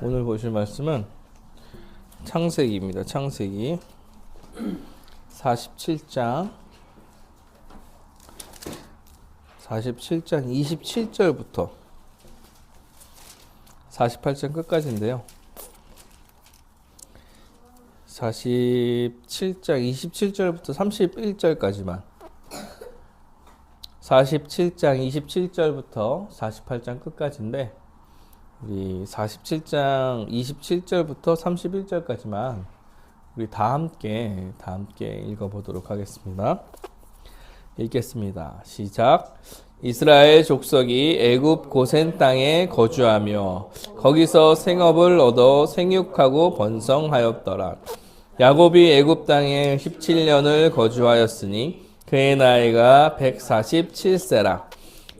오늘 보실 말씀은 창세기입니다. 창세기 47장 27절부터 48장 끝까지인데요. 47장 27절부터 31절까지만 47장 27절부터 48장 끝까지인데 우리 47장 27절부터 31절까지만 우리 다 함께 읽어보도록 하겠습니다. 읽겠습니다. 시작. 이스라엘 족속이 애굽 고센 땅에 거주하며 거기서 생업을 얻어 생육하고 번성하였더라. 야곱이 애굽 땅에 17년을 거주하였으니 그의 나이가 147세라.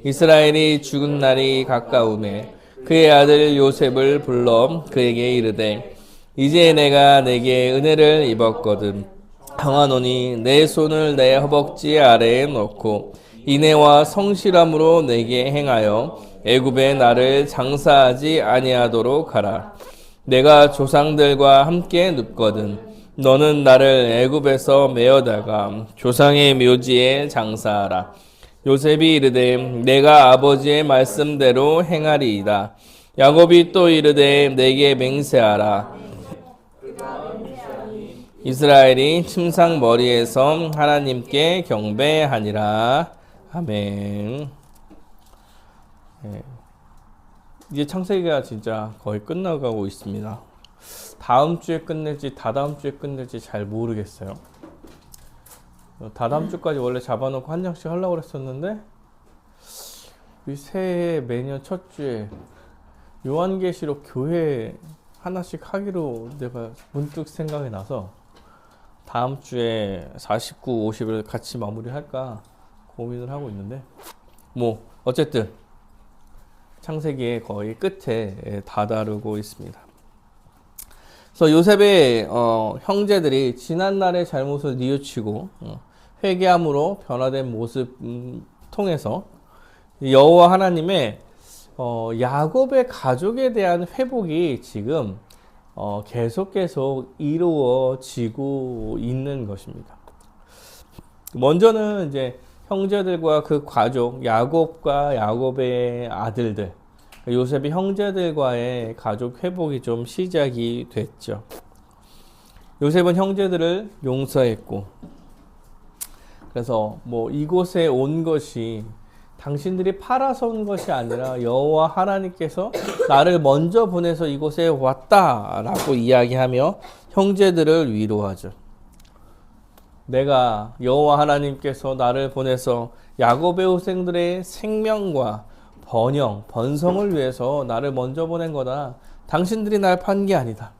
이스라엘이 죽은 날이 가까우매 그의 아들 요셉을 불러 그에게 이르되 이제 내가 내게 은혜를 입었거든. 평안오니 내 손을 내 허벅지 아래에 놓고 인애와 성실함으로 내게 행하여 애굽에 나를 장사하지 아니하도록 하라. 내가 조상들과 함께 눕거든. 너는 나를 애굽에서 메어다가 조상의 묘지에 장사하라. 요셉이 이르되 내가 아버지의 말씀대로 행하리이다. 야곱이 또 이르되 내게 맹세하라. 이스라엘이 침상 머리에서 하나님께 경배하니라. 아멘. 이제 창세기가 진짜 거의 끝나가고 있습니다. 다음 주에 끝낼지 다다음 주에 끝낼지 잘 모르겠어요. 다다음 주까지 원래 잡아놓고 한 장씩 하려고 그랬었는데 우리 새해 매년 첫 주에 요한계시록 교회 하나씩 하기로 내가 문득 생각이 나서 다음 주에 49, 50을 같이 마무리할까 고민을 하고 있는데 뭐 어쨌든 창세기의 거의 끝에 다다르고 있습니다. 그래서 요셉의 형제들이 지난날의 잘못을 뉘우치고 회개함으로 변화된 모습 통해서 여호와 하나님의 야곱의 가족에 대한 회복이 지금 계속 이루어지고 있는 것입니다. 먼저는 이제 형제들과 그 가족, 야곱과 야곱의 아들들, 요셉의 형제들과의 가족 회복이 좀 시작이 됐죠. 요셉은 형제들을 용서했고, 그래서 뭐 이곳에 온 것이 당신들이 팔아서 온 것이 아니라 여호와 하나님께서 나를 먼저 보내서 이곳에 왔다라고 이야기하며 형제들을 위로하죠. 내가 여호와 하나님께서 나를 보내서 야곱의 후생들의 생명과 번성을 위해서 나를 먼저 보낸 거다. 당신들이 날 판 게 아니다.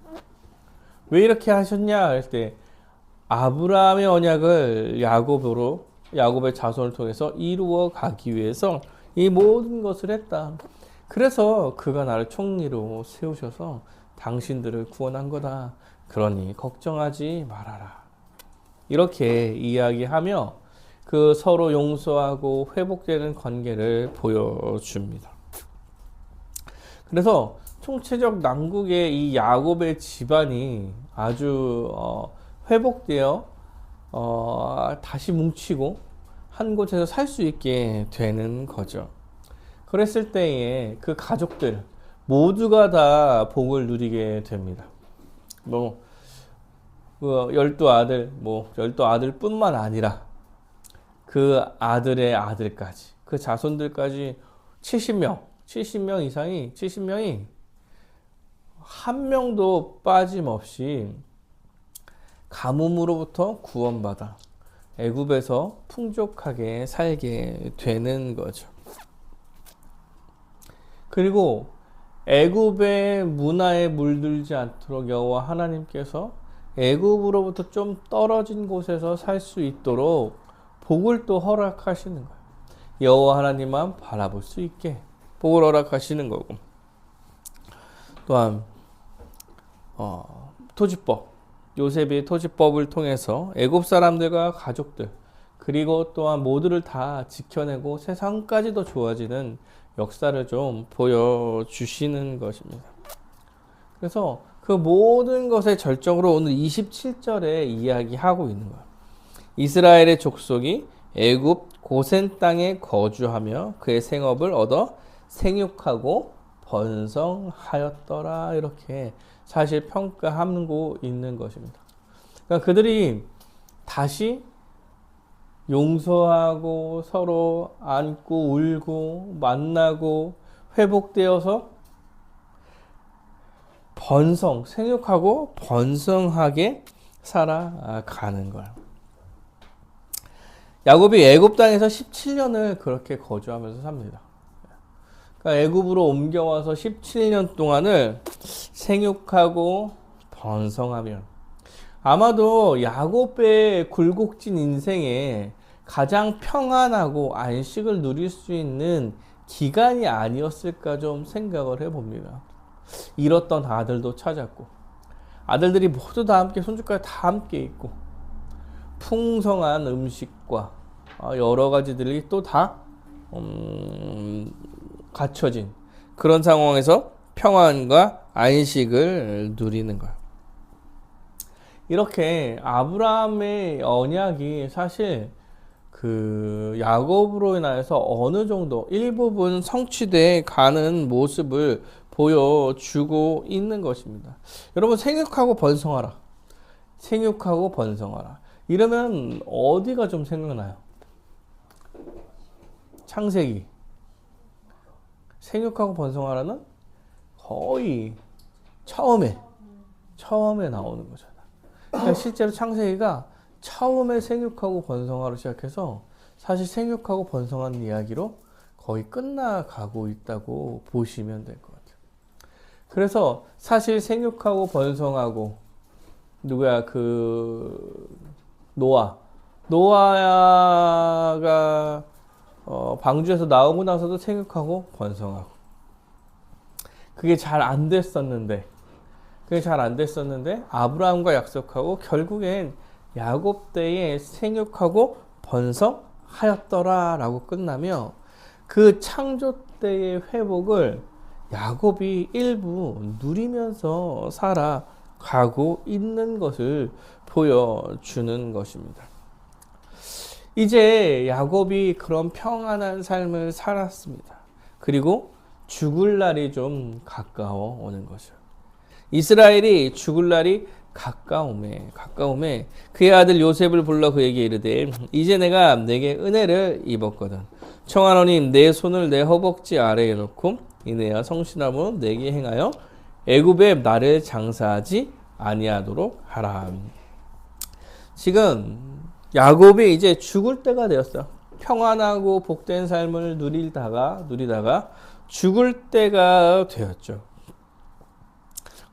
왜 이렇게 하셨냐 할 때 아브라함의 언약을 야곱의 자손을 통해서 이루어 가기 위해서 이 모든 것을 했다. 그래서 그가 나를 총리로 세우셔서 당신들을 구원한 거다. 그러니 걱정하지 말아라. 이렇게 이야기하며 그 서로 용서하고 회복되는 관계를 보여줍니다. 그래서 총체적 난국의 이 야곱의 집안이 아주 회복되어 다시 뭉치고 한 곳에서 살 수 있게 되는 거죠. 그랬을 때에 그 가족들 모두가 다 복을 누리게 됩니다. 열두 아들뿐만 아니라 그 아들의 아들까지, 그 자손들까지 70명이 한 명도 빠짐없이 가뭄으로부터 구원받아 애굽에서 풍족하게 살게 되는 거죠. 그리고 애굽의 문화에 물들지 않도록 여호와 하나님께서 애굽으로부터 좀 떨어진 곳에서 살 수 있도록 복을 또 허락하시는 거예요. 여호와 하나님만 바라볼 수 있게 복을 허락하시는 거고, 또한 토지법, 요셉이 토지법을 통해서 애굽 사람들과 가족들 그리고 또한 모두를 다 지켜내고 세상까지 더 좋아지는 역사를 좀 보여주시는 것입니다. 그래서 그 모든 것의 절정으로 오늘 27절에 이야기하고 있는 거예요. 이스라엘의 족속이 애굽 고센 땅에 거주하며 그의 생업을 얻어 생육하고 번성하였더라. 이렇게 사실 평가하고 있는 것입니다. 그러니까 그들이 다시 용서하고 서로 안고 울고 만나고 회복되어서 생육하고 번성하게 살아가는 거예요. 야곱이 애굽 땅에서 17년을 그렇게 거주하면서 삽니다. 그러니까 애굽으로 옮겨와서 17년 동안을 생육하고 번성하며 아마도 야곱의 굴곡진 인생에 가장 평안하고 안식을 누릴 수 있는 기간이 아니었을까 좀 생각을 해봅니다. 잃었던 아들도 찾았고 아들들이 모두 다 함께 손주까지 다 함께 있고 풍성한 음식과 여러 가지들이 또 다 갖춰진 그런 상황에서 평안과 안식을 누리는 거예요. 이렇게 아브라함의 언약이 사실 그 야곱으로 인하여서 어느 정도 일부분 성취돼 가는 모습을 보여주고 있는 것입니다. 여러분 생육하고 번성하라. 생육하고 번성하라. 이러면 어디가 좀 생각나요? 창세기. 생육하고 번성하라는 거의 처음에 나오는 거잖아. 그러니까 실제로 창세기가 처음에 생육하고 번성하러 시작해서 사실 생육하고 번성하는 이야기로 거의 끝나가고 있다고 보시면 될 것 같아요. 그래서 사실 생육하고 번성하고 누구야 노아가 방주에서 나오고 나서도 생육하고 번성하고 그게 잘 안 됐었는데 아브라함과 약속하고 결국엔 야곱 때에 생육하고 번성하였더라 라고 끝나며 그 창조 때의 회복을 야곱이 일부 누리면서 살아가고 있는 것을 보여주는 것입니다. 이제 야곱이 그런 평안한 삶을 살았습니다. 그리고 죽을 날이 좀 가까워 오는 것이요. 이스라엘이 죽을 날이 가까움에 그의 아들 요셉을 불러 그에게 이르되 이제 내가 내게 은혜를 입었거든. 청하노니 내 손을 내 허벅지 아래에 놓고 이내야 성실함으로 내게 행하여 애굽에 나를 장사하지 아니하도록 하라. 지금 야곱이 이제 죽을 때가 되었어요. 평안하고 복된 삶을 누리다가 죽을 때가 되었죠.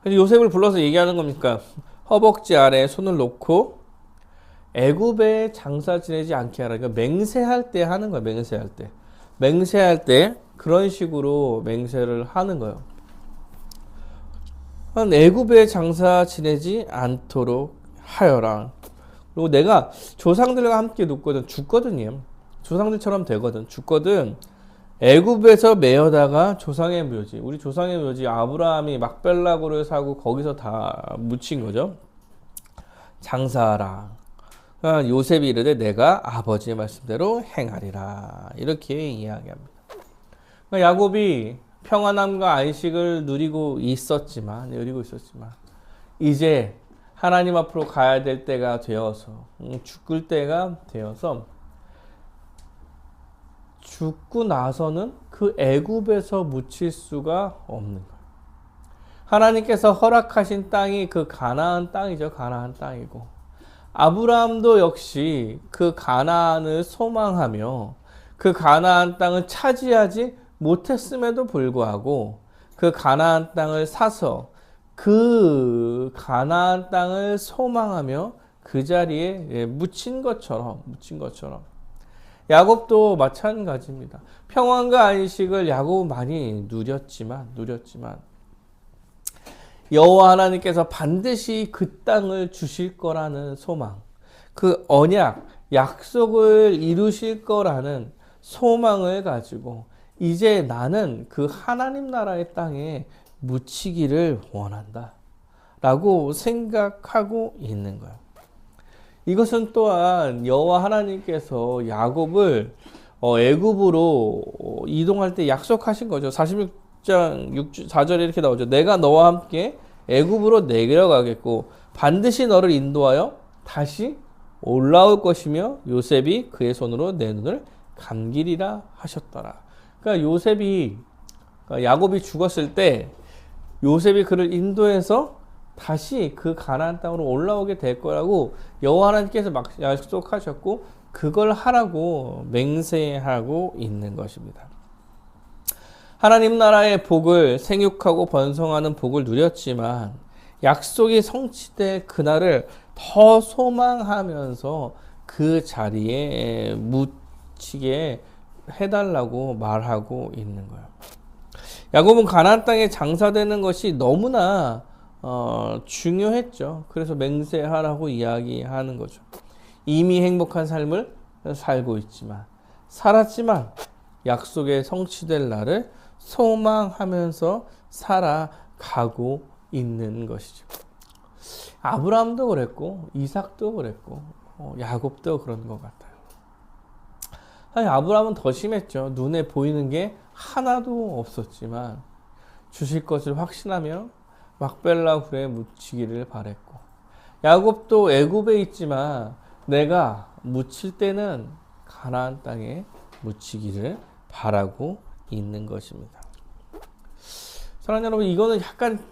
그래서 요셉을 불러서 얘기하는 겁니까? 허벅지 아래에 손을 놓고 애굽에 장사 지내지 않게 하라. 그러니까 맹세할 때 하는 거예요. 맹세할 때 그런 식으로 맹세를 하는 거예요. 애굽에 장사 지내지 않도록 하여라. 그리고 내가 조상들과 함께 죽거든요. 조상들처럼 되거든. 죽거든. 애굽에서 매어다가 조상의 묘지, 우리 조상의 묘지 아브라함이 막벨라고를 사고 거기서 다 묻힌 거죠. 장사하라. 그러니까 요셉이 이르되 내가 아버지의 말씀대로 행하리라. 이렇게 이야기합니다. 그러니까 야곱이 평안함과 안식을 누리고 있었지만 이제 하나님 앞으로 가야 될 때가 되어서 죽을 때가 되어서 죽고 나서는 그 애굽에서 묻힐 수가 없는 거예요. 하나님께서 허락하신 땅이 그 가나안 땅이죠. 가나안 땅이고 아브라함도 역시 그 가나안을 소망하며 그 가나안 땅을 차지하지 못했음에도 불구하고 그 가나안 땅을 사서 그 가나안 땅을 소망하며 그 자리에 묻힌 것처럼 야곱도 마찬가지입니다. 평안과 안식을 야곱은 많이 누렸지만 여호와 하나님께서 반드시 그 땅을 주실 거라는 소망, 그 언약, 약속을 이루실 거라는 소망을 가지고 이제 나는 그 하나님 나라의 땅에 묻히기를 원한다 라고 생각하고 있는 거예요. 이것은 또한 여호와 하나님께서 야곱을 애굽으로 이동할 때 약속하신 거죠. 46장 4절에 이렇게 나오죠. 내가 너와 함께 애굽으로 내려가겠고 반드시 너를 인도하여 다시 올라올 것이며 요셉이 그의 손으로 내 눈을 감기리라 하셨더라. 그러니까 야곱이 죽었을 때 요셉이 그를 인도해서 다시 그 가나안 땅으로 올라오게 될 거라고 여호와 하나님께서 막 약속하셨고 그걸 하라고 맹세하고 있는 것입니다. 하나님 나라의 복을 생육하고 번성하는 복을 누렸지만 약속이 성취될 그날을 더 소망하면서 그 자리에 묻히게 해달라고 말하고 있는 거예요. 야곱은 가나안 땅에 장사되는 것이 너무나 중요했죠. 그래서 맹세하라고 이야기하는 거죠. 이미 행복한 삶을 살고 있지만 살았지만 약속의 성취될 날을 소망하면서 살아가고 있는 것이죠. 아브라함도 그랬고 이삭도 그랬고 야곱도 그런 것 같아요. 사실 아브라함은 더 심했죠. 눈에 보이는 게 하나도 없었지만 주실 것을 확신하며 막벨라 굴에 묻히기를 바랬고 야곱도 애굽에 있지만 내가 묻힐 때는 가나안 땅에 묻히기를 바라고 있는 것입니다. 사랑하는 여러분, 이거는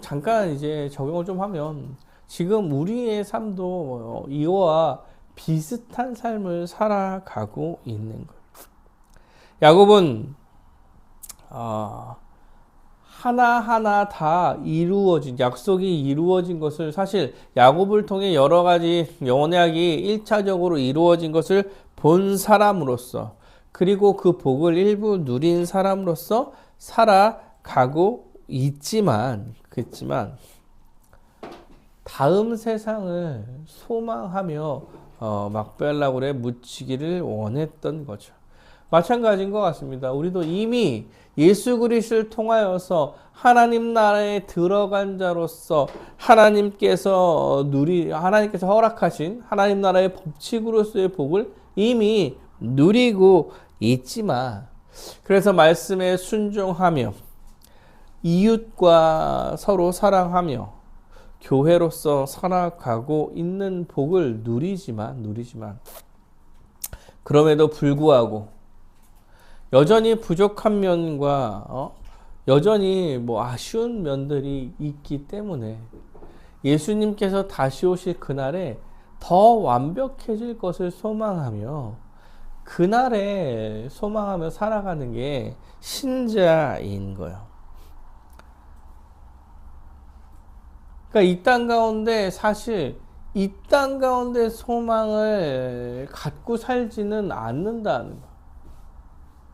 잠깐 이제 적용을 좀 하면 지금 우리의 삶도 이와 비슷한 삶을 살아가고 있는 거예요. 야곱은 하나하나 다 이루어진, 약속이 이루어진 것을 사실 야곱을 통해 여러 가지 언약이 1차적으로 이루어진 것을 본 사람으로서 그리고 그 복을 일부 누린 사람으로서 살아가고 그렇지만 다음 세상을 소망하며 막벨라 굴에 묻히기를 원했던 거죠. 마찬가지인 것 같습니다. 우리도 이미 예수 그리스도를 통하여서 하나님 나라에 들어간 자로서 하나님께서 허락하신 하나님 나라의 법칙으로서의 복을 이미 누리고 있지만 그래서 말씀에 순종하며 이웃과 서로 사랑하며 교회로서 살아가고 있는 복을 누리지만 그럼에도 불구하고 여전히 부족한 면과 여전히 아쉬운 면들이 있기 때문에 예수님께서 다시 오실 그날에 더 완벽해질 것을 소망하며 그날에 소망하며 살아가는 게 신자인 거예요. 그러니까 이 땅 가운데 사실 이 땅 가운데 소망을 갖고 살지는 않는다는 거예요.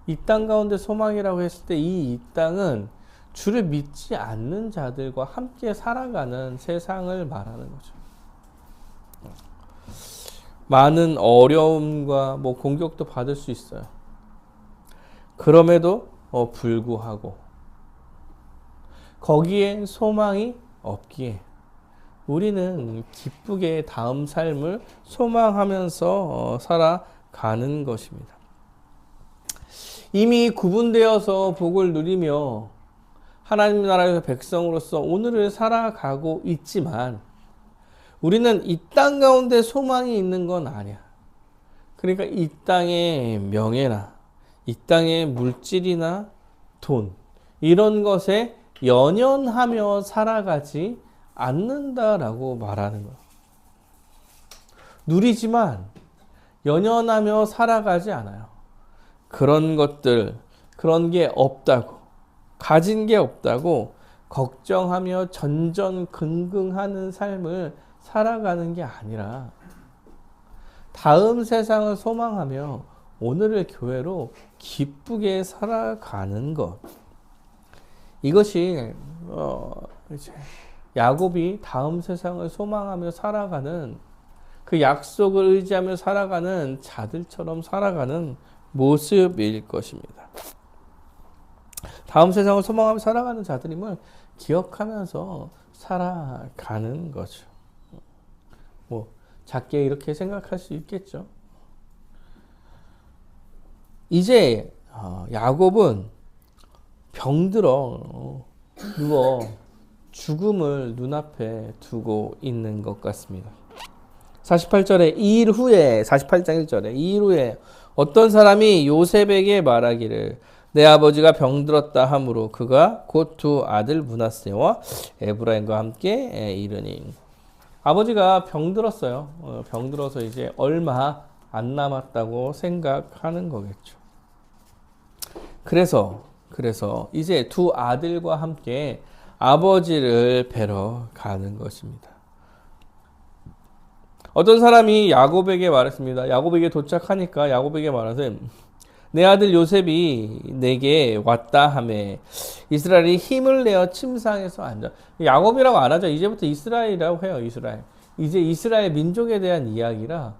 이 땅 가운데 소망이라고 했을 때 이 땅은 주를 믿지 않는 자들과 함께 살아가는 세상을 말하는 거죠. 많은 어려움과 공격도 받을 수 있어요. 그럼에도 불구하고 거기에 소망이 없기에 우리는 기쁘게 다음 삶을 소망하면서 살아가는 것입니다. 이미 구분되어서 복을 누리며 하나님 나라의 백성으로서 오늘을 살아가고 있지만 우리는 이 땅 가운데 소망이 있는 건 아니야. 그러니까 이 땅의 명예나 이 땅의 물질이나 돈 이런 것에 연연하며 살아가지 않는다라고 말하는 거야. 누리지만 연연하며 살아가지 않아요. 그런 것들, 그런 게 없다고, 가진 게 없다고 걱정하며 전전긍긍하는 삶을 살아가는 게 아니라 다음 세상을 소망하며 오늘의 교회로 기쁘게 살아가는 것. 이것이 야곱이 다음 세상을 소망하며 살아가는 그 약속을 의지하며 살아가는 자들처럼 살아가는 모습일 것입니다. 다음 세상을 소망하며 살아가는 자들임을 기억하면서 살아가는 거죠. 뭐 작게 이렇게 생각할 수 있겠죠. 이제 야곱은 병들어 누워 죽음을 눈앞에 두고 있는 것 같습니다. 48절에 2일 후에 48장 1절에 2일 후에 어떤 사람이 요셉에게 말하기를 내 아버지가 병들었다 하므로 그가 곧 두 아들 므낫세와 에브라임과 함께 이르니 아버지가 병들었어요. 병들어서 이제 얼마 안 남았다고 생각하는 거겠죠. 그래서 이제 두 아들과 함께 아버지를 뵈러 가는 것입니다. 어떤 사람이 야곱에게 말했습니다. 야곱에게 도착하니까 야곱에게 말하세요. 내 아들 요셉이 내게 왔다 하매 이스라엘이 힘을 내어 침상에서 앉아. 야곱이라고 안 하죠. 이제부터 이스라엘이라고 해요. 이스라엘. 이제 이스라엘 민족에 대한 이야기라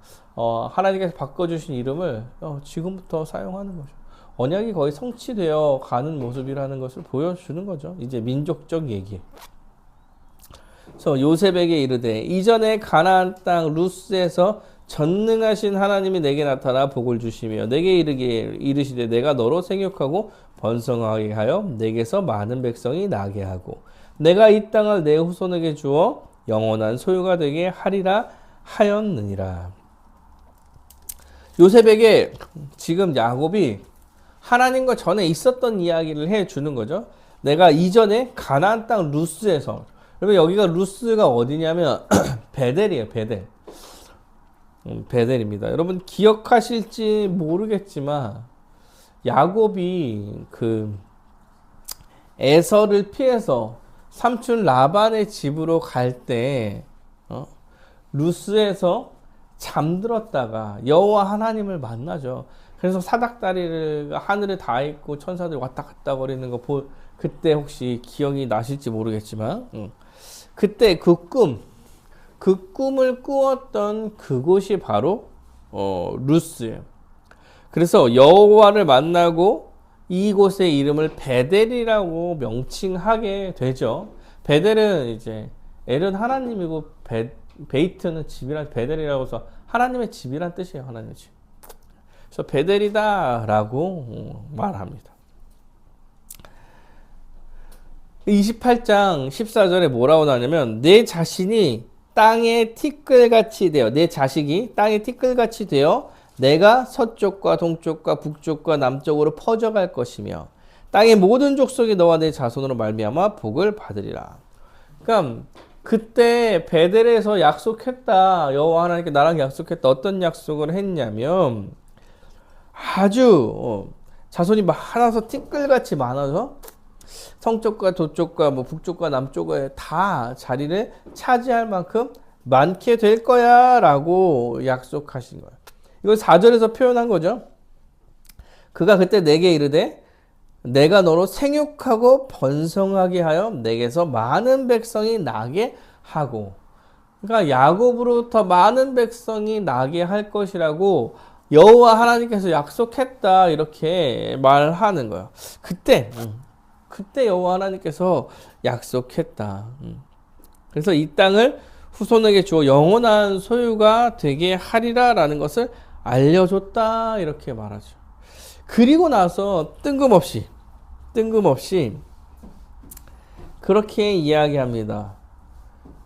하나님께서 바꿔주신 이름을 지금부터 사용하는 거죠. 언약이 거의 성취되어 가는 모습이라는 것을 보여주는 거죠. 이제 민족적 얘기. 그래서 요셉에게 이르되 이전에 가나안 땅 루스에서 전능하신 하나님이 내게 나타나 복을 주시며 내게 이르시되 내가 너로 생육하고 번성하게 하여 내게서 많은 백성이 나게 하고 내가 이 땅을 내 후손에게 주어 영원한 소유가 되게 하리라 하였느니라. 요셉에게 지금 야곱이 하나님과 전에 있었던 이야기를 해주는 거죠. 내가 이전에 가나안 땅 루스에서, 여러분 여기가 루스가 어디냐면 베델이에요. 베델입니다. 여러분 기억하실지 모르겠지만 야곱이 그 에서를 피해서 삼촌 라반의 집으로 갈 때 루스에서 잠들었다가 여호와 하나님을 만나죠. 그래서 사닥다리를 하늘에 닿아 있고 천사들이 왔다 갔다 거리는 거 그때 혹시 기억이 나실지 모르겠지만 그때 그 꿈을 꾸었던 그곳이 바로 루스예요. 그래서 여호와를 만나고 이곳의 이름을 베델이라고 명칭하게 되죠. 베델은 이제 엘은 하나님이고 베이트는 집이란 베델이라고 해서 하나님의 집이란 뜻이에요. 하나님의 집. 그래서 베델이다라고 말합니다. 28장 14절에 뭐라고 나오냐면 내 자신이 땅의 티끌같이 되어 내 자식이 땅의 티끌같이 되어 내가 서쪽과 동쪽과 북쪽과 남쪽으로 퍼져갈 것이며 땅의 모든 족속이 너와 내 자손으로 말미암아 복을 받으리라. 그러니까 그때 베델에서 약속했다. 여호와 하나님께 나랑 약속했다. 어떤 약속을 했냐면 아주 자손이 많아서 티끌같이 많아서 성쪽과 도쪽과 북쪽과 남쪽에 다 자리를 차지할 만큼 많게 될 거야 라고 약속하신 거예요. 이걸 4절에서 표현한 거죠. 그가 그때 내게 이르되 내가 너로 생육하고 번성하게 하여 내게서 많은 백성이 나게 하고, 그러니까 야곱으로부터 많은 백성이 나게 할 것이라고 여호와 하나님께서 약속했다 이렇게 말하는 거예요. 그때 여호와 하나님께서 약속했다. 그래서 이 땅을 후손에게 주어 영원한 소유가 되게 하리라라는 것을 알려줬다 이렇게 말하죠. 그리고 나서 뜬금없이 그렇게 이야기합니다.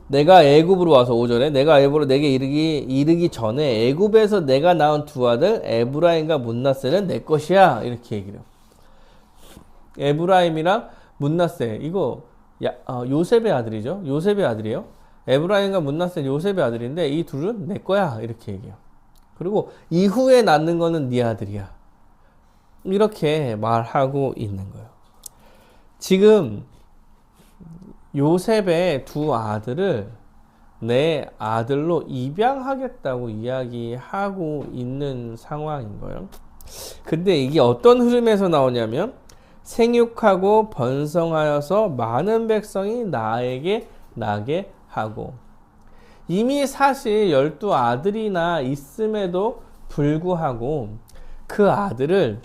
내가 애굽으로 와서 5절에 내가 애굽으로 내게 이르기 전에 애굽에서 내가 낳은 두 아들 에브라임과 므낫세는 내 것이야 이렇게 얘기해요. 에브라임이랑 므낫세 이거 요셉의 아들이죠. 요셉의 아들이에요. 에브라임과 므낫세는 요셉의 아들인데 이 둘은 내 거야 이렇게 얘기해요. 그리고 이후에 낳는 거는 네 아들이야 이렇게 말하고 있는 거예요. 지금 요셉의 두 아들을 내 아들로 입양하겠다고 이야기하고 있는 상황인 거예요. 근데 이게 어떤 흐름에서 나오냐면 생육하고 번성하여서 많은 백성이 나에게 나게 하고, 이미 사실 12아들이나 있음에도 불구하고 그 아들을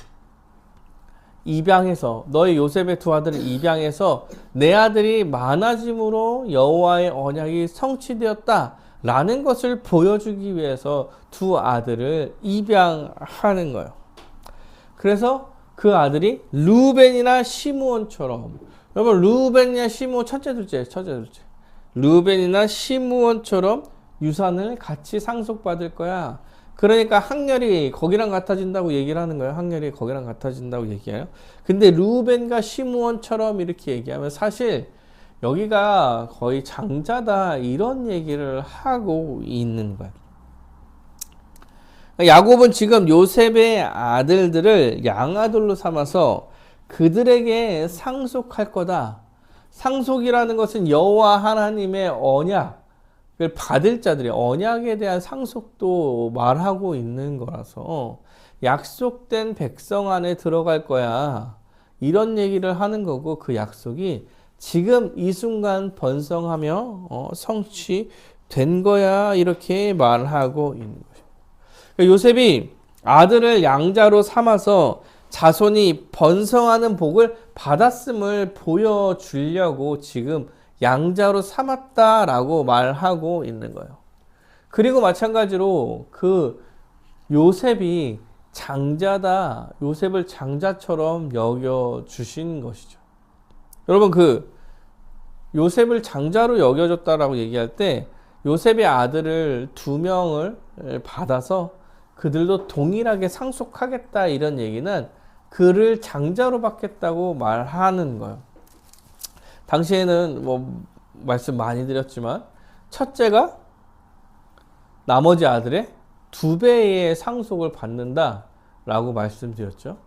입양해서 너의 요셉의 두 아들을 입양해서 내 아들이 많아짐으로 여호와의 언약이 성취되었다라는 것을 보여주기 위해서 두 아들을 입양하는 거예요. 그래서 그 아들이 르우벤이나 시므온처럼, 여러분 르우벤이나 시므온 첫째 둘째 르우벤이나 시므온처럼 유산을 같이 상속받을 거야. 그러니까 학렬이 거기랑 같아진다고 얘기를 하는 거예요. 학렬이 거기랑 같아진다고 얘기해요. 근데 르우벤과 시므온처럼 이렇게 얘기하면 사실 여기가 거의 장자다 이런 얘기를 하고 있는 거예요. 야곱은 지금 요셉의 아들들을 양아들로 삼아서 그들에게 상속할 거다. 상속이라는 것은 여호와 하나님의 언약을 받을 자들이 언약에 대한 상속도 말하고 있는 거라서 약속된 백성 안에 들어갈 거야. 이런 얘기를 하는 거고 그 약속이 지금 이 순간 번성하며 성취된 거야. 이렇게 말하고 있는 거죠. 요셉이 아들을 양자로 삼아서 자손이 번성하는 복을 받았음을 보여주려고 지금 양자로 삼았다라고 말하고 있는 거예요. 그리고 마찬가지로 그 요셉이 장자다, 요셉을 장자처럼 여겨주신 것이죠. 여러분 그 요셉을 장자로 여겨줬다라고 얘기할 때 요셉의 아들을 2명을 받아서 그들도 동일하게 상속하겠다 이런 얘기는 그를 장자로 받겠다고 말하는 거예요. 당시에는 뭐 말씀 많이 드렸지만 첫째가 나머지 아들의 2배의 상속을 받는다라고 말씀드렸죠.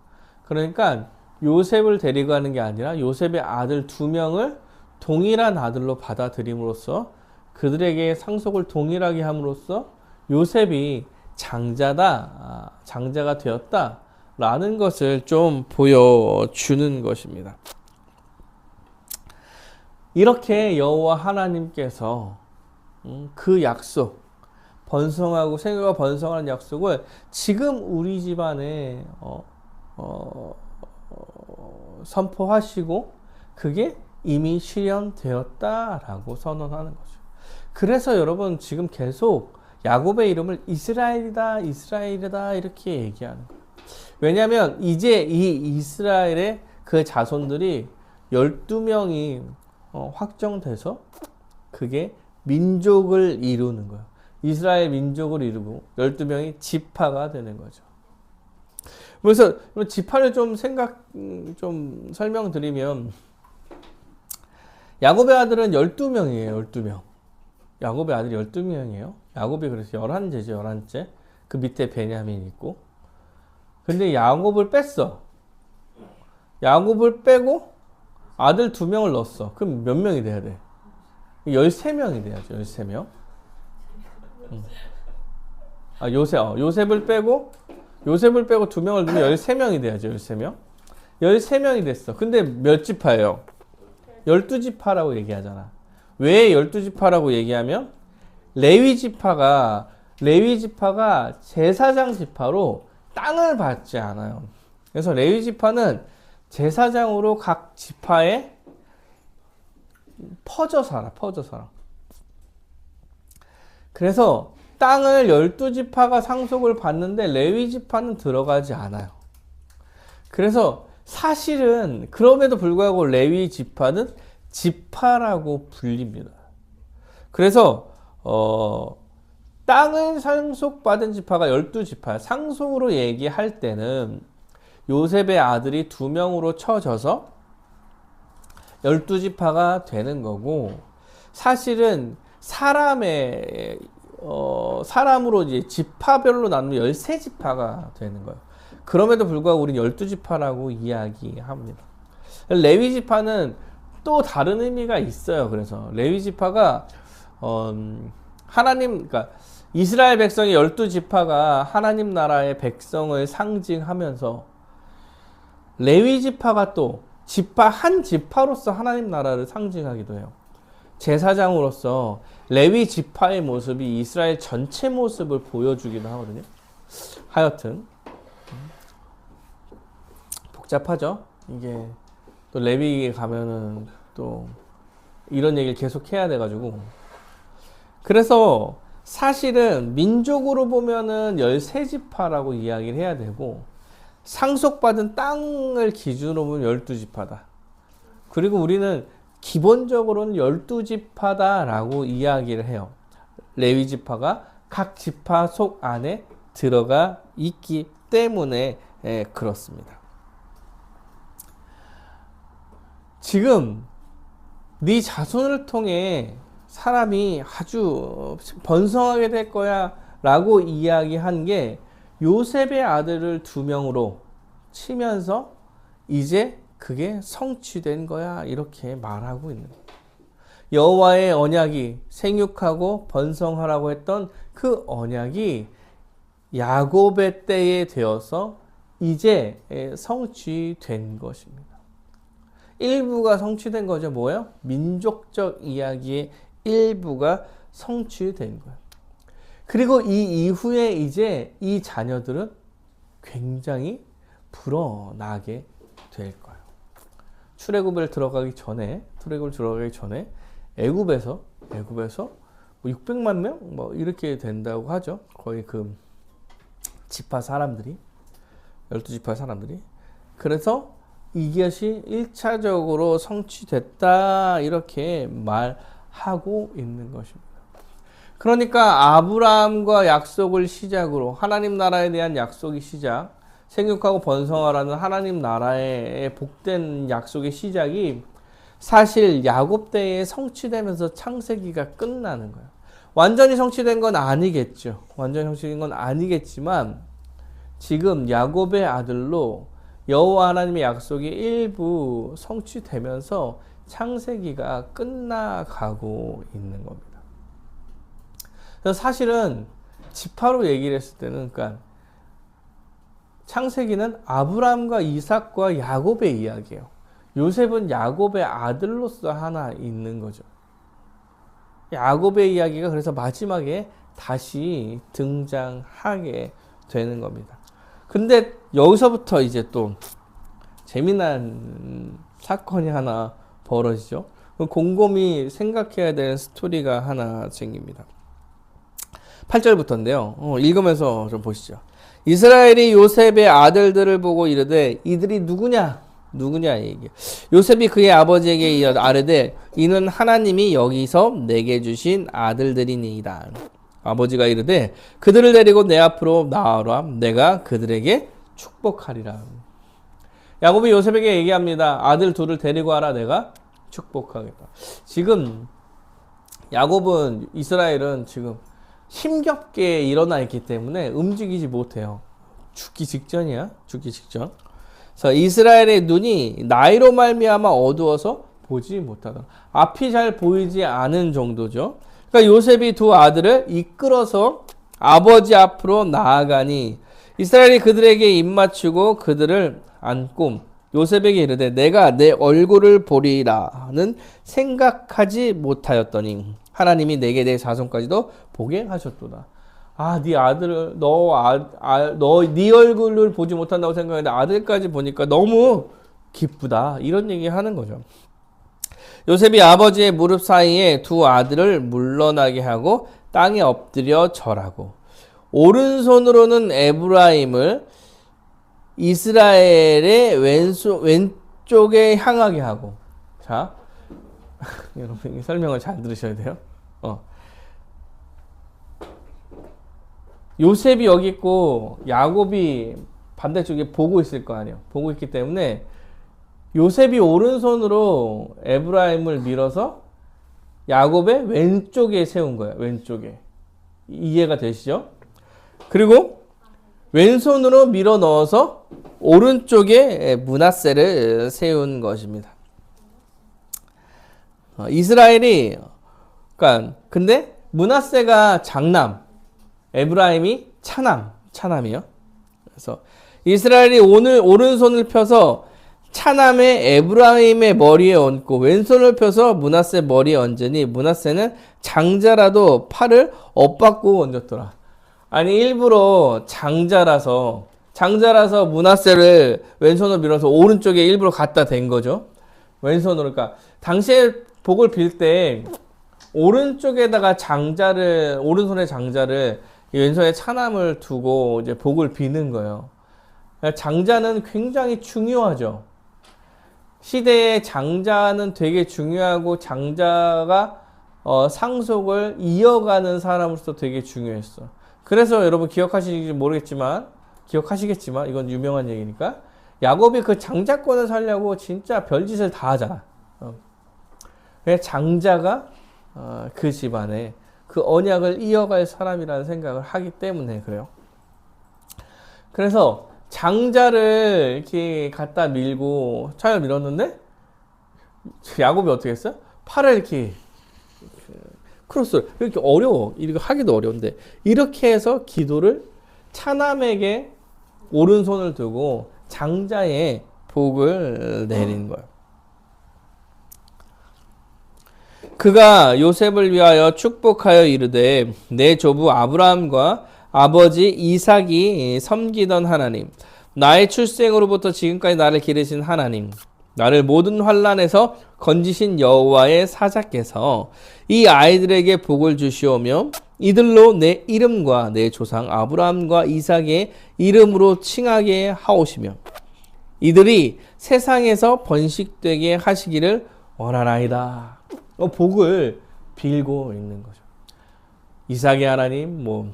그러니까 요셉을 데리고 가는 게 아니라 요셉의 아들 2명을 동일한 아들로 받아들임으로써 그들에게 상속을 동일하게 함으로써 요셉이 장자가 되었다라는 것을 좀 보여주는 것입니다. 이렇게 여호와 하나님께서 그 약속, 번성하고 생육과 번성하는 약속을 지금 우리 집안에 선포하시고 그게 이미 실현되었다라고 선언하는 거죠. 그래서 여러분 지금 계속 야곱의 이름을 이스라엘이다 이렇게 얘기하는 거예요. 왜냐하면 이제 이 이스라엘의 그 자손들이 12명이 확정돼서 그게 민족을 이루는 거예요. 이스라엘 민족을 이루고 12명이 지파가 되는 거죠. 그래서 지파를 좀 설명드리면 야곱의 아들은 12명이에요. 12명. 야곱의 아들이 12명이에요. 야곱이 그래서 11제죠. 11째. 그 밑에 베냐민 있고. 근데 야곱을 뺐어. 야곱을 빼고 아들 2명을 넣었어. 그럼 몇 명이 돼야 돼? 13명이 돼야죠. 13명. 요셉을 빼고 2명을 넣으면 13명이 돼야죠. 13명. 13명이 됐어. 근데 몇 지파예요? 12지파라고 얘기하잖아. 왜 12지파라고 얘기하면 레위 지파가 제사장 지파로 땅을 받지 않아요. 그래서 레위 지파는 제사장으로 각 지파에 퍼져 살아. 그래서 땅을 12지파가 상속을 받는데 레위 지파는 들어가지 않아요. 그래서 사실은 그럼에도 불구하고 레위 지파는 지파라고 불립니다. 그래서 땅을 상속받은 지파가 12지파, 상속으로 얘기할 때는 요셉의 아들이 2명으로 쳐져서 12지파가 되는 거고, 사실은 사람으로 이제 지파별로 나누면 13지파가 되는 거예요. 그럼에도 불구하고 우리는 12지파라고 이야기합니다. 레위 지파는 또 다른 의미가 있어요. 그래서 레위 지파가 그러니까 이스라엘 백성의 12지파가 하나님 나라의 백성을 상징하면서 레위 지파가 또 한 지파로서 하나님 나라를 상징하기도 해요. 제사장으로서 레위 지파의 모습이 이스라엘 전체 모습을 보여주기도 하거든요. 하여튼 복잡하죠. 이게 또 레위기에 가면은 또 이런 얘기를 계속 해야 돼가지고. 그래서 사실은 민족으로 보면은 13지파라고 이야기를 해야 되고, 상속받은 땅을 기준으로 보면 12지파다. 그리고 우리는 기본적으로는 12지파다라고 이야기를 해요. 레위지파가 각 지파 속 안에 들어가 있기 때문에 그렇습니다. 지금 네 자손을 통해 사람이 아주 번성하게 될 거야 라고 이야기한 게 요셉의 아들을 2명으로 치면서 이제 그게 성취된 거야 이렇게 말하고 있는 거예요. 여호와의 언약이 생육하고 번성하라고 했던 그 언약이 야곱의 때에 되어서 이제 성취된 것입니다. 일부가 성취된 거죠. 뭐예요? 민족적 이야기의 일부가 성취된 거예요. 그리고 이 이후에 이제 이 자녀들은 굉장히 불어나게 될 거예요. 출애굽을 들어가기 전에 애굽에서 600만 명 뭐 이렇게 된다고 하죠. 거의 그 지파 사람들이 12지파 사람들이. 그래서 이것이 1차적으로 성취됐다 이렇게 말하고 있는 것입니다. 그러니까 아브라함과 약속을 시작으로 하나님 나라에 대한 약속이 시작, 생육하고 번성하라는 하나님 나라의 복된 약속의 시작이 사실 야곱 때에 성취되면서 창세기가 끝나는 거예요. 완전히 성취된 건 아니겠죠. 완전히 성취된 건 아니겠지만 지금 야곱의 아들로 여호와 하나님의 약속이 일부 성취되면서 창세기가 끝나가고 있는 겁니다. 그래서 사실은 지파로 얘기를 했을 때는 그러니까 창세기는 아브라함과 이삭과 야곱의 이야기예요. 요셉은 야곱의 아들로서 하나 있는 거죠. 야곱의 이야기가 그래서 마지막에 다시 등장하게 되는 겁니다. 근데 여기서부터 이제 또 재미난 사건이 하나 벌어지죠. 곰곰이 생각해야 되는 스토리가 하나 생깁니다. 8절부터인데요. 읽으면서 좀 보시죠. 이스라엘이 요셉의 아들들을 보고 이르되 이들이 누구냐 이게. 요셉이 그의 아버지에게 아뢰되 이는 하나님이 여기서 내게 주신 아들들이니이다. 아버지가 이르되 그들을 데리고 내 앞으로 나아라. 내가 그들에게 축복하리라. 야곱이 요셉에게 얘기합니다. 아들 둘을 데리고 와라. 내가 축복하겠다. 지금 야곱은 이스라엘은 지금 힘겹게 일어나 있기 때문에 움직이지 못해요. 죽기 직전이야. 죽기 직전. 그래서 이스라엘의 눈이 나이로 말미암아 어두워서 보지 못하다. 앞이 잘 보이지 않은 정도죠. 그러니까 요셉이 두 아들을 이끌어서 아버지 앞으로 나아가니 이스라엘이 그들에게 입맞추고 그들을 안고 요셉에게 이르되 내가 내 얼굴을 보리라는 생각하지 못하였더니 하나님이 내게 내 자손까지도 보게 하셨도다. 네 아들을 네 얼굴을 보지 못한다고 생각했는데 아들까지 보니까 너무 기쁘다. 이런 얘기 하는 거죠. 요셉이 아버지의 무릎 사이에 두 아들을 물러나게 하고 땅에 엎드려 절하고 오른손으로는 에브라임을 이스라엘의 왼쪽에 향하게 하고. 자, 여러분 설명을 잘 들으셔야 돼요. 요셉이 여기 있고 야곱이 반대쪽에 보고 있을 거 아니에요. 보고 있기 때문에 요셉이 오른손으로 에브라임을 밀어서 야곱의 왼쪽에 세운 거예요. 왼쪽에. 이해가 되시죠? 그리고 왼손으로 밀어 넣어서 오른쪽에 므낫세를 세운 것입니다. 이스라엘이 그러니까 근데 므낫세가 장남, 에브라임이 차남이요. 그래서 이스라엘이 오늘 오른손을 펴서 차남의 에브라임의 머리에 얹고 왼손을 펴서 므낫세 머리에 얹으니 므낫세는 장자라도 팔을 엇받고 얹었더라. 아니 일부러 장자라서 장자라서 므낫세를 왼손으로 밀어서 오른쪽에 일부러 갖다 댄 거죠. 왼손으로. 그러니까 당시에 복을 빌 때 오른쪽에다가 장자를, 오른손에 장자를, 왼손에 차남을 두고 이제 복을 비는 거예요. 그러니까 장자는 굉장히 중요하죠. 시대의 장자는 되게 중요하고, 장자가 상속을 이어가는 사람으로서 되게 중요했어. 그래서 여러분 기억하시는지 모르겠지만, 기억하시겠지만, 이건 유명한 얘기니까, 야곱이 그 장자권을 살려고 진짜 별짓을 다 하잖아. 장자가 그 집안에 그 언약을 이어갈 사람이라는 생각을 하기 때문에 그래요. 그래서 장자를 이렇게 갖다 밀고 차를 밀었는데, 야곱이 어떻게 했어요? 팔을 이렇게 크로스, 이렇게 어려워. 이렇게 하기도 어려운데 이렇게 해서 기도를 차남에게 오른손을 두고 장자의 복을 내린 거예요. 그가 요셉을 위하여 축복하여 이르되 내 조부 아브라함과 아버지 이삭이 섬기던 하나님, 나의 출생으로부터 지금까지 나를 기르신 하나님, 나를 모든 환난에서 건지신 여호와의 사자께서 이 아이들에게 복을 주시오며 이들로 내 이름과 내 조상 아브라함과 이삭의 이름으로 칭하게 하오시며 이들이 세상에서 번식되게 하시기를 원하나이다. 복을 빌고 있는 거죠. 이삭의 하나님,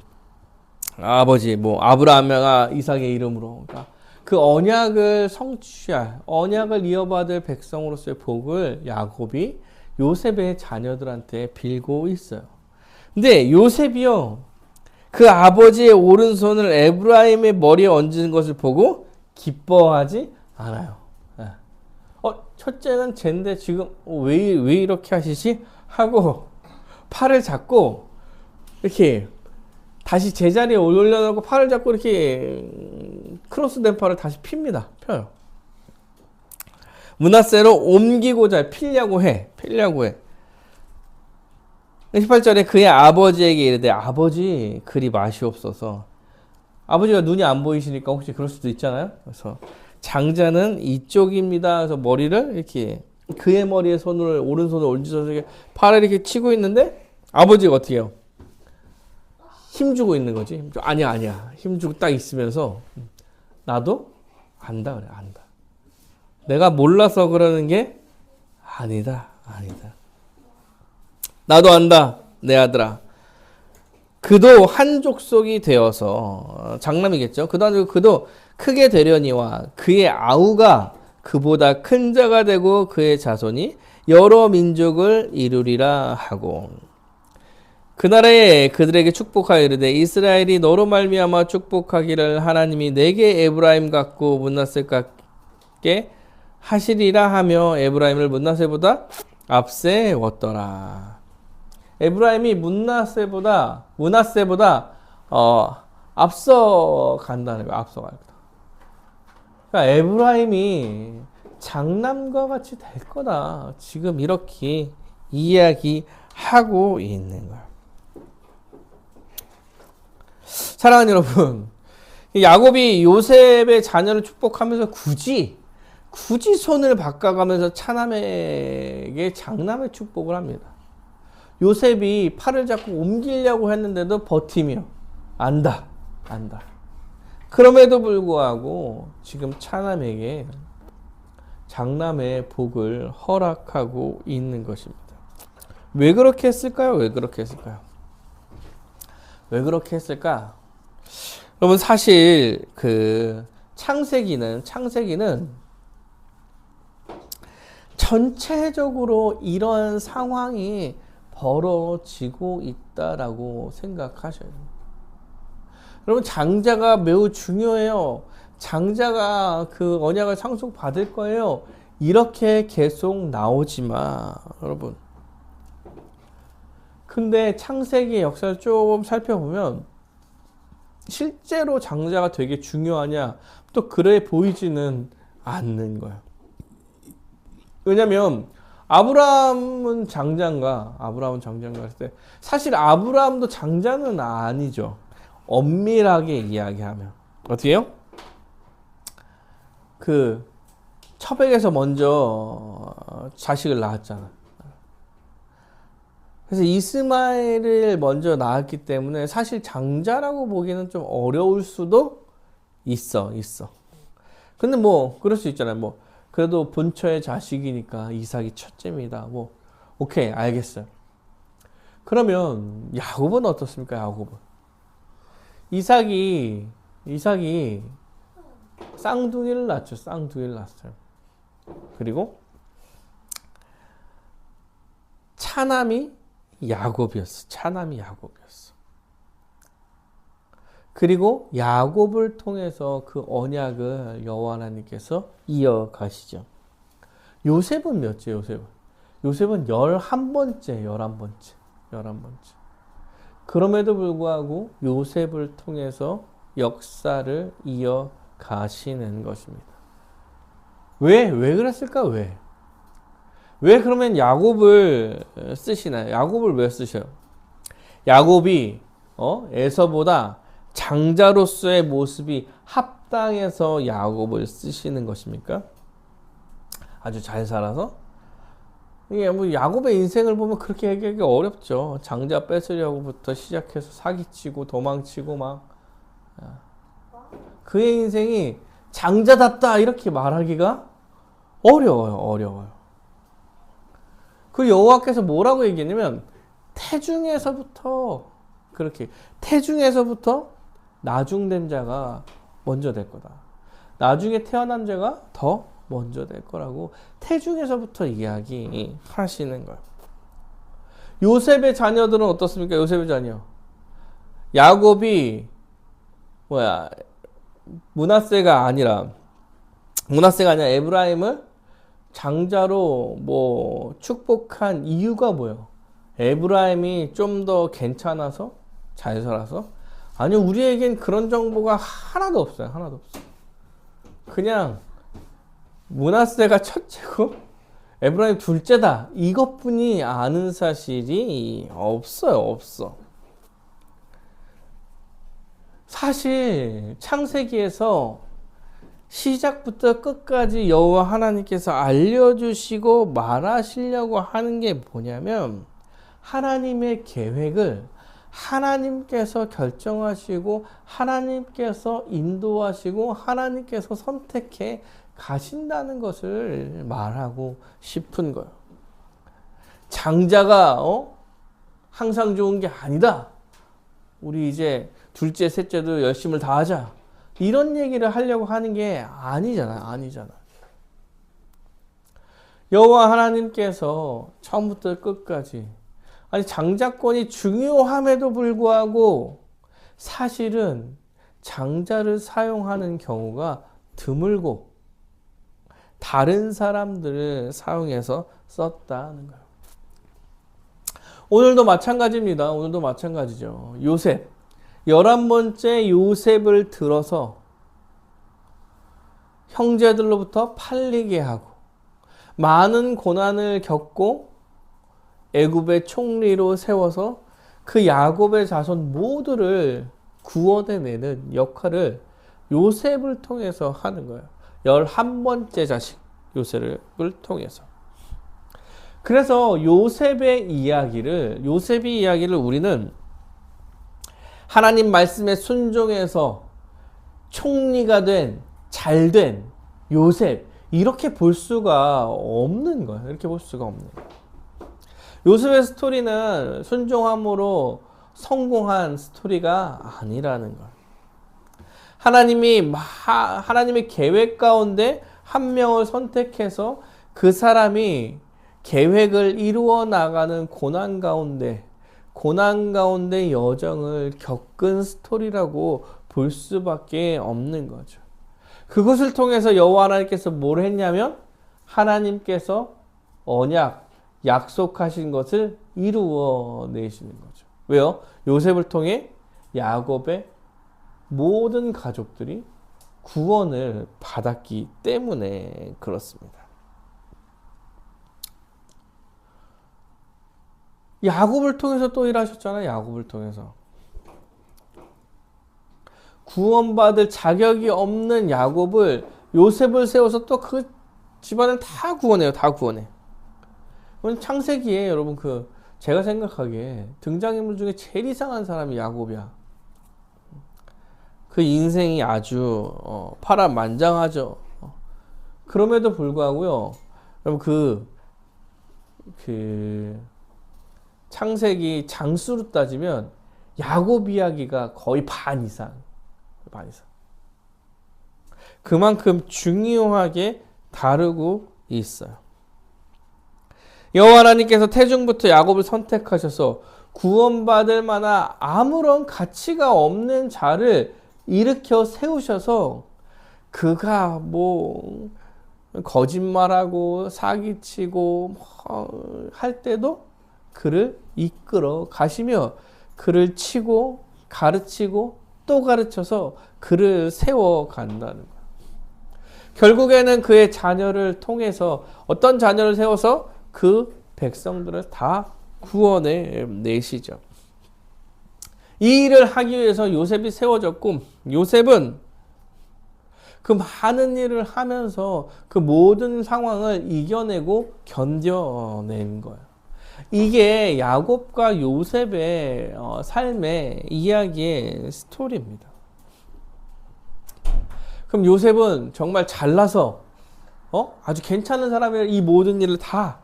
아버지, 아브라함과 이삭의 이름으로. 그러니까 그 언약을 성취할, 언약을 이어받을 백성으로서의 복을 야곱이 요셉의 자녀들한테 빌고 있어요. 근데 요셉이요, 그 아버지의 오른손을 에브라임의 머리에 얹은 것을 보고 기뻐하지 않아요. 첫째는 쟤인데 지금 왜 이렇게 하시지? 하고 팔을 잡고 이렇게 다시 제자리에 올려놓고 팔을 잡고 이렇게 크로스된 팔을 다시 핍니다. 펴요. 므낫세로 옮기고자 필려고 해. 18절에 그의 아버지에게 이르되 아버지 그리 마시옵소서. 아버지가 눈이 안 보이시니까 혹시 그럴 수도 있잖아요. 그래서 장자는 이쪽입니다. 그래서 머리를 이렇게 그의 머리에 오른손을 얹어서 팔을 이렇게 치고 있는데 아버지가 어떻게 해요? 힘주고 있는 거지. 아니야. 힘주고 딱 있으면서 나도 안다 그래. 안다. 내가 몰라서 그러는 게 아니다. 나도 안다. 내 아들아. 그도 한 족속이 되어서 장남이겠죠. 그도 크게 되려니와 그의 아우가 그보다 큰 자가 되고 그의 자손이 여러 민족을 이루리라 하고 그 나라에 그들에게 축복하여 이르되 이스라엘이 너로 말미암아 축복하기를 하나님이 내게 에브라임 같고 므낫세 같게 하시리라 하며 에브라임을 므낫세보다 앞세웠더라. 에브라임이 므낫세보다 앞서 간다는 거예요. 앞서 갈 거다. 그러니까 에브라임이 장남과 같이 될 거다. 지금 이렇게 이야기하고 있는 거예요. 사랑하는 여러분, 야곱이 요셉의 자녀를 축복하면서 굳이 손을 바꿔가면서 차남에게 장남의 축복을 합니다. 요셉이 팔을 잡고 옮기려고 했는데도 버티며 안다. 그럼에도 불구하고 지금 차남에게 장남의 복을 허락하고 있는 것입니다. 왜 그렇게 했을까요? 여러분 사실 그 창세기는 전체적으로 이런 상황이 벌어지고 있다라고 생각하셔야 됩니다. 여러분 장자가 매우 중요해요. 장자가 그 언약을 상속받을 거예요. 이렇게 계속 나오지만 여러분, 근데 창세기의 역사를 조금 살펴보면 실제로 장자가 되게 중요하냐? 또 그래 보이지는 않는 거예요. 왜냐면 아브라함은 장자인가 할 때 사실 아브라함도 장자는 아니죠. 엄밀하게 이야기하면 어떻게 해요? 그 처백에서 먼저 자식을 낳았잖아. 그래서 이스마엘을 먼저 낳았기 때문에 사실 장자라고 보기는 좀 어려울 수도 있어. 근데 뭐 그럴 수 있잖아요. 뭐 그래도 본처의 자식이니까 이삭이 첫째입니다. 뭐 오케이, 알겠어요. 그러면 야곱은 어떻습니까? 야곱은 이삭이 쌍둥이를 낳죠. 쌍둥이를 낳았어요. 그리고 차남이 야곱이었어. 그리고 야곱을 통해서 그 언약을 여호와 하나님께서 이어가시죠. 요셉은 몇째? 요셉은 11번째. 그럼에도 불구하고 요셉을 통해서 역사를 이어가시는 것입니다. 왜 그랬을까? 왜 그러면 야곱을 쓰시나요? 야곱을 왜 쓰셔요? 야곱이 에서보다 장자로서의 모습이 합당해서 야곱을 쓰시는 것입니까? 아주 잘 살아서? 이게 뭐 야곱의 인생을 보면 그렇게 얘기하기 어렵죠. 장자 뺏으려고부터 시작해서 사기치고 도망치고 막 그의 인생이 장자답다 이렇게 말하기가 어려워요. 그 여호와께서 뭐라고 얘기했냐면 태중에서부터 나중된 자가 먼저 될 거다. 나중에 태어난 자가 더 먼저 될 거라고 태중에서부터 이야기하시는 거예요. 요셉의 자녀들은 어떻습니까? 요셉의 자녀. 야곱이 므낫세가 아니라 에브라임을 장자로 뭐 축복한 이유가 뭐예요? 에브라임이 좀 더 괜찮아서 잘 살아서? 아니요, 우리에겐 그런 정보가 하나도 없어요. 그냥 므낫세가 첫째고 에브라임 둘째다. 이것뿐이 아는 사실이 없어요. 사실 창세기에서 시작부터 끝까지 여호와 하나님께서 알려주시고 말하시려고 하는 게 뭐냐면 하나님의 계획을 하나님께서 결정하시고 하나님께서 인도하시고 하나님께서 선택해 가신다는 것을 말하고 싶은 거예요. 장자가 항상 좋은 게 아니다. 우리 이제 둘째, 셋째도 열심을 다하자. 이런 얘기를 하려고 하는 게 아니잖아. 여호와 하나님께서 처음부터 끝까지 장자권이 중요함에도 불구하고 사실은 장자를 사용하는 경우가 드물고 다른 사람들을 사용해서 썼다는 거예요. 오늘도 마찬가지죠. 요셉. 11번째 요셉을 들어서 형제들로부터 팔리게 하고 많은 고난을 겪고 애굽의 총리로 세워서 그 야곱의 자손 모두를 구원해내는 역할을 요셉을 통해서 하는 거예요. 11번째 자식 요셉을 통해서. 그래서 요셉의 이야기를 우리는 하나님 말씀에 순종해서 총리가 된, 잘된 요셉, 이렇게 볼 수가 없는 거예요. 요셉의 스토리는 순종함으로 성공한 스토리가 아니라는 거예요. 하나님의 계획 가운데 한 명을 선택해서 그 사람이 계획을 이루어 나가는 고난 가운데 여정을 겪은 스토리라고 볼 수밖에 없는 거죠. 그것을 통해서 여호와 하나님께서 뭘 했냐면 하나님께서 약속하신 것을 이루어 내시는 거죠. 왜요? 요셉을 통해 야곱의 모든 가족들이 구원을 받았기 때문에 그렇습니다. 야곱을 통해서 또 일하셨잖아요. 야곱을 통해서. 구원받을 자격이 없는 야곱을 요셉을 세워서 또 그 집안을 다 구원해요. 다 구원해. 창세기에 여러분 제가 생각하기에 등장인물 중에 제일 이상한 사람이 야곱이야. 그 인생이 아주 파란만장하죠. 그럼에도 불구하고요. 여러분 창세기 장수로 따지면 야곱 이야기가 거의 반 이상. 그만큼 중요하게 다루고 있어요. 여호와 하나님께서 태중부터 야곱을 선택하셔서 구원받을 만한 아무런 가치가 없는 자를 일으켜 세우셔서 그가 뭐 거짓말하고 사기치고 할 때도 그를 이끌어 가시며 그를 치고 가르치고 또 가르쳐서 그를 세워 간다는 거예요. 결국에는 그의 자녀를 통해서 어떤 자녀를 세워서 그 백성들을 다 구원해 내시죠. 이 일을 하기 위해서 요셉이 세워졌고 요셉은 그 많은 일을 하면서 그 모든 상황을 이겨내고 견뎌낸 거예요. 이게 야곱과 요셉의 삶의 이야기의 스토리입니다. 그럼 요셉은 정말 잘나서 아주 괜찮은 사람이라 이 모든 일을 다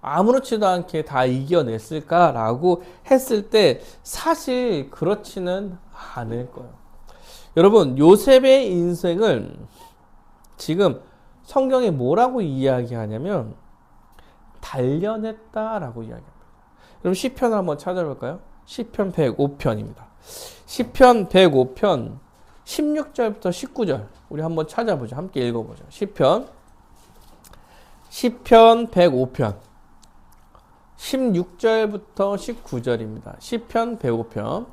아무렇지도 않게 다 이겨냈을까라고 했을 때 사실 그렇지는 않을 거예요. 여러분, 요셉의 인생을 지금 성경에 뭐라고 이야기하냐면 단련했다라고 이야기합니다. 그럼 시편을 한번 찾아볼까요? 시편 105편입니다. 시편 105편 16절부터 19절 우리 한번 찾아보죠. 함께 읽어보죠. 시편 105편 16절부터 19절입니다. 시편 105편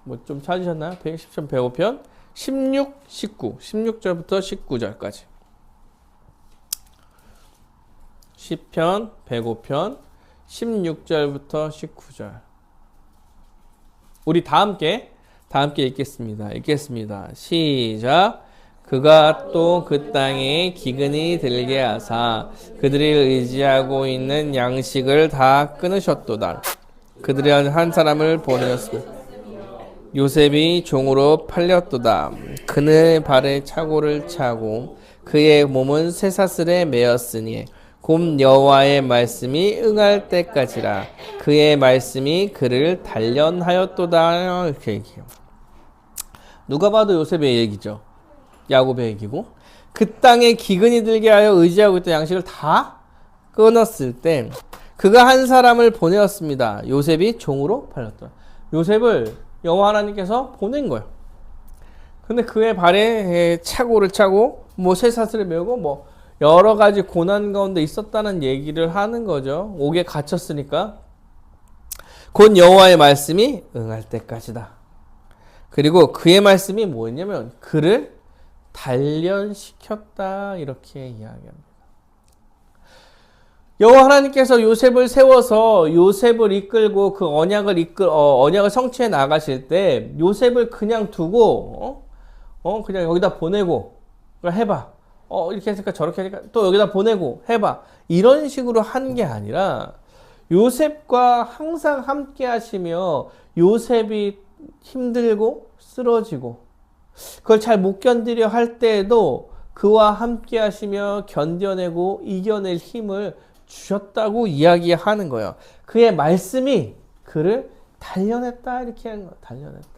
뭐 좀 찾으셨나요? 시편 105편 16절부터 19절까지 시편 105편 16절부터 19절 우리 다 함께 읽겠습니다. 시작. 그가 또 그 땅에 기근이 들게 하사 그들이 의지하고 있는 양식을 다 끊으셨도다. 그들이 한 사람을 보내었으며 요셉이 종으로 팔렸도다. 그의 발에 차고를 차고 그의 몸은 쇠사슬에 매었으니 곧 여호와의 말씀이 응할 때까지라. 그의 말씀이 그를 단련하였도다. 이렇게 얘기해요. 누가 봐도 요셉의 얘기죠. 야곱의 얘기고 그 땅에 기근이 들게 하여 의지하고 있던 양식을 다 끊었을 때 그가 한 사람을 보내었습니다. 요셉이 종으로 팔렸다. 요셉을 여호와 하나님께서 보낸 거예요. 근데 그의 발에 차고를 차고 뭐 쇠사슬을 메우고 뭐 여러 가지 고난 가운데 있었다는 얘기를 하는 거죠. 옥에 갇혔으니까. 곧 여호와의 말씀이 응할 때까지다. 그리고 그의 말씀이 뭐였냐면 그를 단련시켰다 이렇게 이야기합니다. 여호와 하나님께서 요셉을 세워서 요셉을 이끌고 그 언약을 성취해 나가실 때 요셉을 그냥 두고 그냥 여기다 보내고 해봐. 이렇게 했으니까 저렇게 하니까 또 여기다 보내고 해봐. 이런 식으로 한 게 아니라 요셉과 항상 함께 하시며 요셉이 힘들고 쓰러지고 그걸 잘 못 견디려 할 때에도 그와 함께 하시며 견뎌내고 이겨낼 힘을 주셨다고 이야기하는 거예요. 그의 말씀이 그를 단련했다 이렇게 하는 거예요. 단련했다.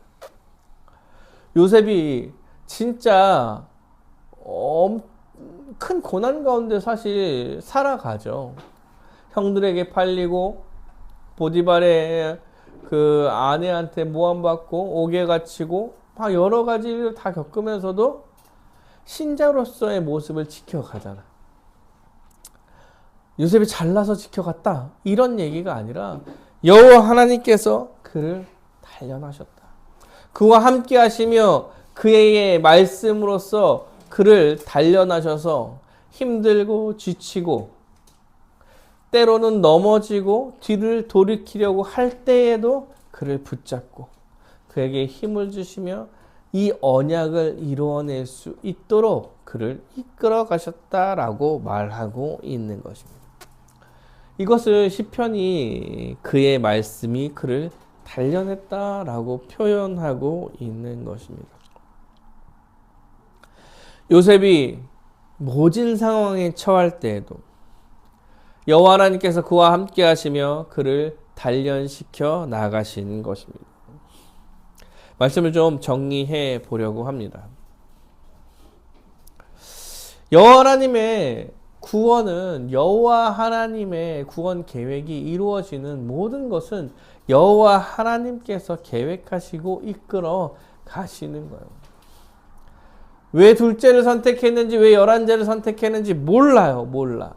요셉이 진짜 큰 고난 가운데 사실 살아가죠. 형들에게 팔리고 보디발의 그 아내한테 모함받고 옥에 갇히고 막 여러 가지를 다 겪으면서도 신자로서의 모습을 지켜가잖아. 요셉이 잘나서 지켜갔다 이런 얘기가 아니라 여호와 하나님께서 그를 단련하셨다. 그와 함께 하시며 그의 말씀으로써 그를 단련하셔서 힘들고 지치고 때로는 넘어지고 뒤를 돌이키려고 할 때에도 그를 붙잡고 그에게 힘을 주시며 이 언약을 이루어낼 수 있도록 그를 이끌어 가셨다라고 말하고 있는 것입니다. 이것을 시편이 그의 말씀이 그를 단련했다라고 표현하고 있는 것입니다. 요셉이 모진 상황에 처할 때에도 여호와 하나님께서 그와 함께 하시며 그를 단련시켜 나가신 것입니다. 말씀을 좀 정리해 보려고 합니다. 여호와 하나님의 구원은 여호와 하나님의 구원 계획이 이루어지는 모든 것은 여호와 하나님께서 계획하시고 이끌어 가시는 거예요. 왜 둘째를 선택했는지, 왜 11제를 선택했는지 몰라.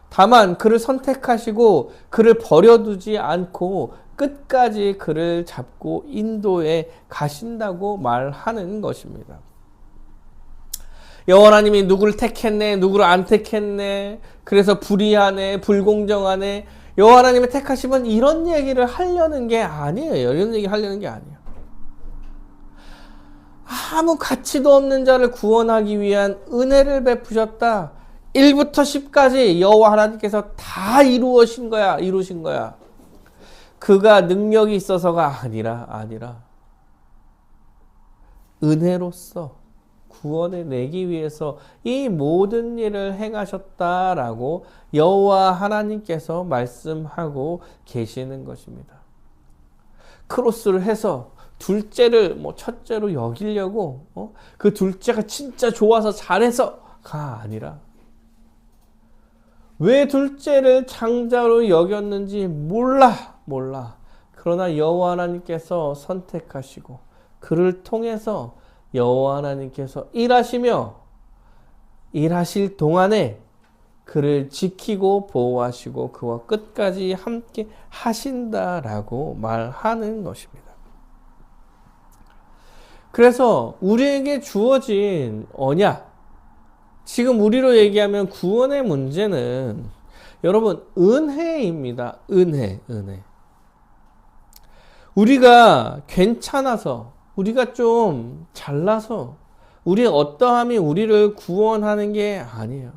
다만 그를 선택하시고 그를 버려두지 않고 끝까지 그를 잡고 인도해 가신다고 말하는 것입니다. 여호와 하나님이 누구를 택했네, 누구를 안 택했네, 그래서 불의하네, 불공정하네. 여호와 하나님의 택하시면 이런 얘기를 하려는 게 아니에요. 이런 얘기 하려는 게 아니에요. 아무 가치도 없는 자를 구원하기 위한 은혜를 베푸셨다. 1부터 10까지 여호와 하나님께서 다 이루신 거야. 그가 능력이 있어서가 아니라 은혜로서 구원을 내기 위해서 이 모든 일을 행하셨다라고 여호와 하나님께서 말씀하고 계시는 것입니다. 크로스를 해서 둘째를 첫째로 여기려고 그 둘째가 진짜 좋아서 잘해서가 아니라 왜 둘째를 장자로 여겼는지 몰라. 그러나 여호와 하나님께서 선택하시고 그를 통해서 여호와 하나님께서 일하시며 일하실 동안에 그를 지키고 보호하시고 그와 끝까지 함께 하신다라고 말하는 것입니다. 그래서 우리에게 주어진 언약, 지금 우리로 얘기하면 구원의 문제는 여러분 은혜입니다. 은혜. 우리가 괜찮아서, 우리가 좀 잘나서 우리의 어떠함이 우리를 구원하는 게 아니에요.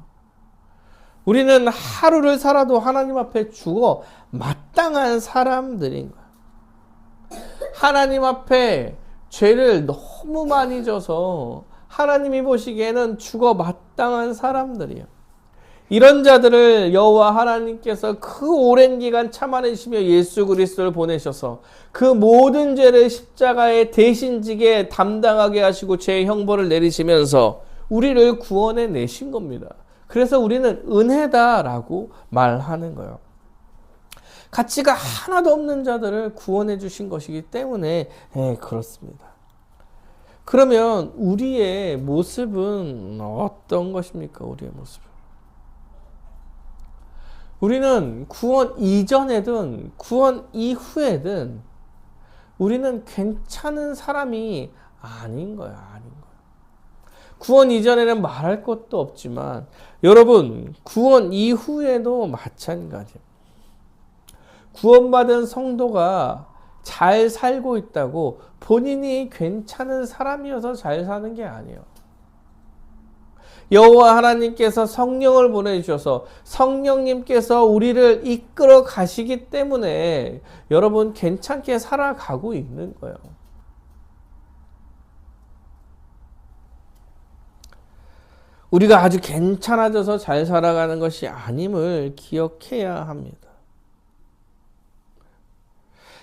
우리는 하루를 살아도 하나님 앞에 죽어 마땅한 사람들인 거야. 하나님 앞에 죄를 너무 많이 져서 하나님이 보시기에는 죽어 마땅한 사람들이에요. 이런 자들을 여호와 하나님께서 그 오랜 기간 참아내시며 예수 그리스도를 보내셔서 그 모든 죄를 십자가에 대신 지게 담당하게 하시고 죄의 형벌을 내리시면서 우리를 구원해 내신 겁니다. 그래서 우리는 은혜다라고 말하는 거예요. 가치가 하나도 없는 자들을 구원해 주신 것이기 때문에 그렇습니다. 그러면 우리의 모습은 어떤 것입니까? 우리의 모습은. 우리는 구원 이전에든 구원 이후에든 우리는 괜찮은 사람이 아닌 거예요. 구원 이전에는 말할 것도 없지만 여러분 구원 이후에도 마찬가지예요. 구원받은 성도가 잘 살고 있다고 본인이 괜찮은 사람이어서 잘 사는 게 아니에요. 여호와 하나님께서 성령을 보내주셔서 성령님께서 우리를 이끌어 가시기 때문에 여러분 괜찮게 살아가고 있는 거예요. 우리가 아주 괜찮아져서 잘 살아가는 것이 아님을 기억해야 합니다.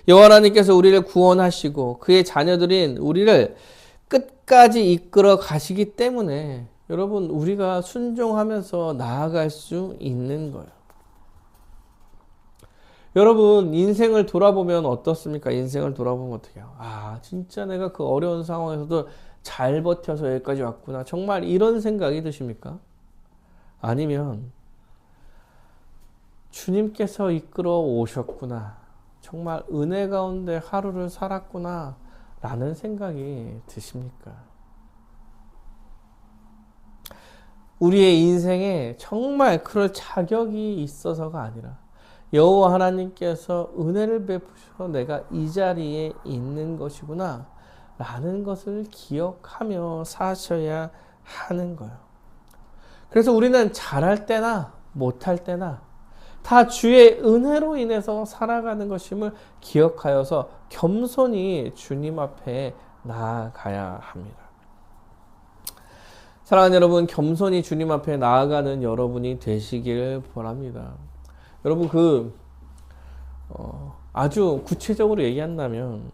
여호와 하나님께서 우리를 구원하시고 그의 자녀들인 우리를 끝까지 이끌어 가시기 때문에 여러분 우리가 순종하면서 나아갈 수 있는 거예요. 여러분 인생을 돌아보면 어떻습니까? 인생을 돌아보면 어떻게 해요? 진짜 내가 그 어려운 상황에서도 잘 버텨서 여기까지 왔구나. 정말 이런 생각이 드십니까? 아니면 주님께서 이끌어 오셨구나. 정말 은혜 가운데 하루를 살았구나 라는 생각이 드십니까? 우리의 인생에 정말 그럴 자격이 있어서가 아니라 여호와 하나님께서 은혜를 베푸셔서 내가 이 자리에 있는 것이구나 라는 것을 기억하며 사셔야 하는 거예요. 그래서 우리는 잘할 때나 못할 때나 다 주의 은혜로 인해서 살아가는 것임을 기억하여서 겸손히 주님 앞에 나아가야 합니다. 사랑하는 여러분, 겸손히 주님 앞에 나아가는 여러분이 되시길 바랍니다. 여러분, 아주 구체적으로 얘기한다면,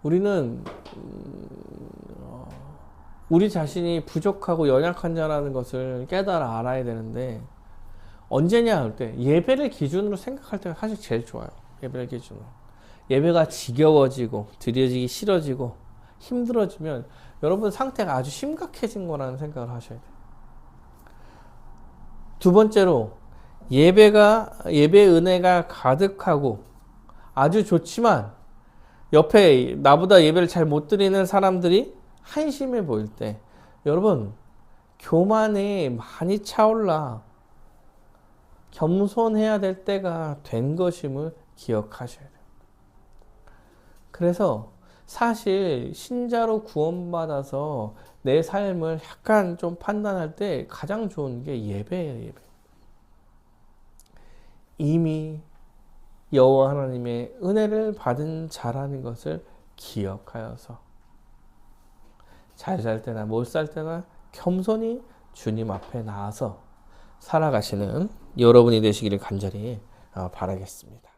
우리는, 우리 자신이 부족하고 연약한 자라는 것을 깨달아 알아야 되는데, 언제냐 할 때, 예배를 기준으로 생각할 때가 사실 제일 좋아요. 예배를 기준으로. 예배가 지겨워지고, 드려지기 싫어지고, 힘들어지면, 여러분 상태가 아주 심각해진 거라는 생각을 하셔야 돼요. 두 번째로, 예배 은혜가 가득하고, 아주 좋지만, 옆에 나보다 예배를 잘 못 드리는 사람들이 한심해 보일 때, 여러분, 교만이 많이 차올라 겸손해야 될 때가 된 것임을 기억하셔야 돼요. 그래서 사실 신자로 구원받아서 내 삶을 약간 좀 판단할 때 가장 좋은 게 예배예요, 예배. 이미 여호와 하나님의 은혜를 받은 자라는 것을 기억하여서 잘 살 때나 못 살 때나 겸손히 주님 앞에 나와서 살아가시는 여러분이 되시기를 간절히 바라겠습니다.